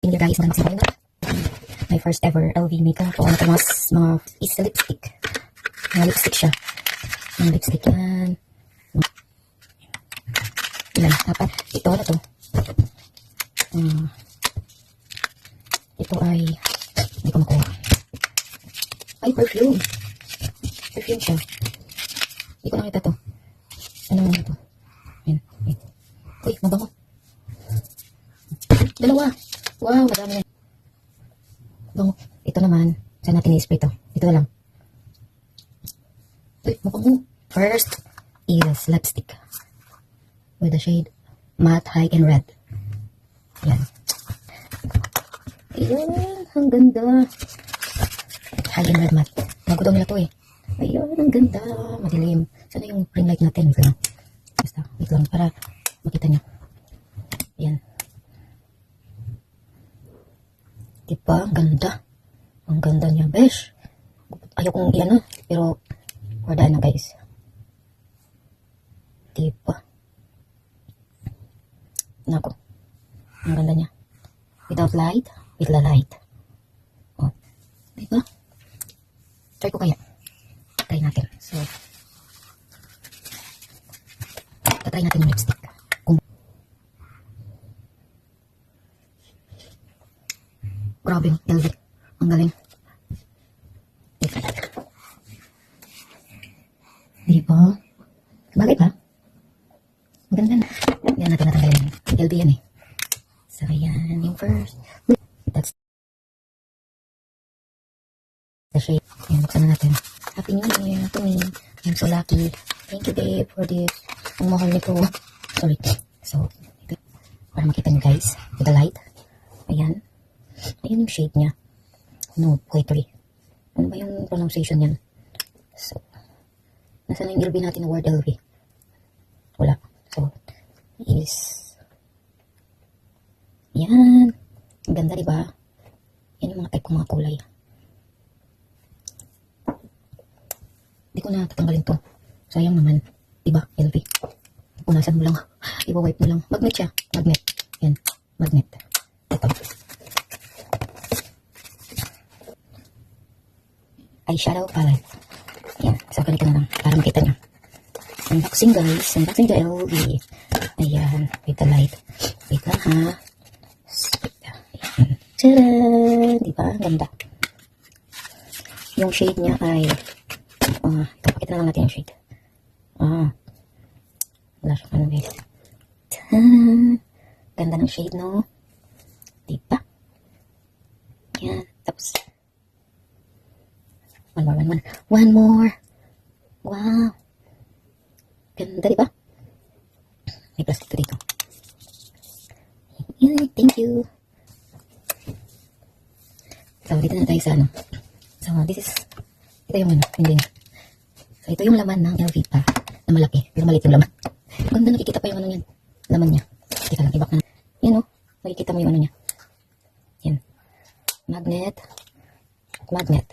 Happy New Year guys. Magandang simbahin na. My first ever LV makeup. O ano ito mga is lipstick. Mga lipstick siya. Mga lipstick yan. Ilan? Apat. Ito, ano to? Ito ay hindi ko makuha. Ay, perfume. Perfume siya. Hindi ko nakita to. Ano naman ito? Ayan. Uy, mabango. Dalawa. Wow, madami na. Bango. Ito naman. Saan natin i-spray to? Ito na lang. Uy, mabango. First is lipstick. With the shade matte, high, and red. Ayan. Ayan. Ang ganda. High and red matte. Bago daw nila to eh. Ayan. Ang ganda. Madilim. Sana yung ring light natin. Wait lang. Basta. Wait lang. Para makita nyo. Ayan. Diba? Ang ganda. Ang ganda niya, besh. Ayaw kong iyan na. Pero, wardaan na guys. Diba? Nako. Ang ganda niya. Without light, with the light. Oh. Diba? Try ko kaya. Try natin. So, try natin yung lipstick. Grabe, LV. Ang galing. Diba? Bagay pa? Ang ganda na. Yan natin natanggalin. LV yan eh. So, yan yung first. That's the shade. Yan, buksan na natin. Happy New Year to me. I'm so lucky. Thank you, babe, for this. Ang mahal nito. Sorry. So, para makita nyo guys, with the light. Ayan. Ayan yung shade niya. No, poetry. Ano ba yung pronunciation niyan? So, nasa na yung LV natin na word LV? Wala. So, is yan. Ang ganda, diba? Yan yung mga type kong mga kulay. Hindi ko na tatanggalin to. Sayang naman. Diba? LV. Punasan mo lang. Iwa-wipe mo lang. Magnet siya. Magnet. Yan. Magnet. Ito. Eyeshadow palette. Yan. So, ganito na lang. Para makita nyo. Unboxing guys. Unboxing the LV. Ayan. With the light. Wait lang ha. Ayan. Tadaan! Diba? Ang ganda. Yung shade niya ay ito. Pakita na lang natin yung shade. Wala siya ano guys. Tadaan! Ganda ng shade no? Diba? Ayan. Tapos one more. Wow. Ganda, diba? May plastic to dito. Yay, thank you. So, dito na tayo sa ano. So, ito yung ano, hindi. So, ito yung laman ng LV pa na malaki. Pero maliit yung laman. Ganda, nakikita pa yung ano yan. Laman niya. Teka lang, ibak na. Yan o. Nakikita mo yung ano niya. Yan. Magnet. Magnet.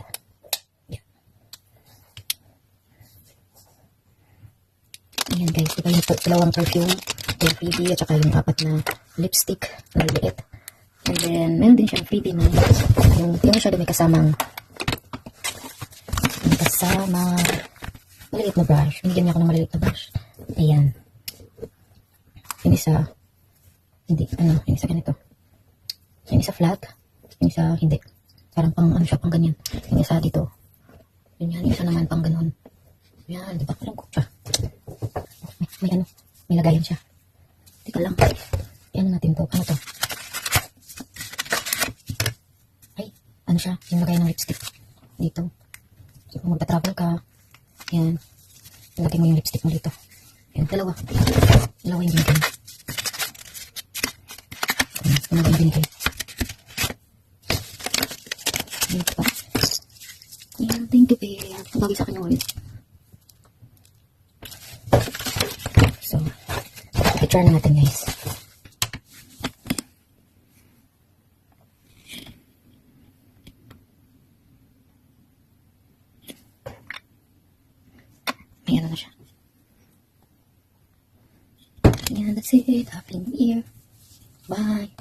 Ayan guys, diba yung dalawang perfume, yung freebie at saka yung apat na lipstick na liit. And then, meron din siyang freebie na yung shadow may kasamang maliit na brush. Binigyan niya ako ng maliit na brush. Ayan. Yung isa, hindi, yung isa ganito. Yung isa flat, yung isa hindi. Parang pang, siya, pang ganyan. Yung isa dito. Yun yan, yung isa naman pang ganon. Yan, diba? Alam ko pa. May lagayan siya. Teka lang. Yan natin to. Ano to? Ay, ano siya? Yung lagayan ng lipstick. Dito. So, kung magta-travel ka, yan. Lagay mo yung lipstick mo dito. Yan, dalawa. Dalawa yung binigay. Dalawa yung binigay. Yan pa. Yan, thank you, babe. Bagay sa kanya ulit. So, i-try na natin guys. Ayan na siya. Ayan, that's it. Happy New Year. Bye.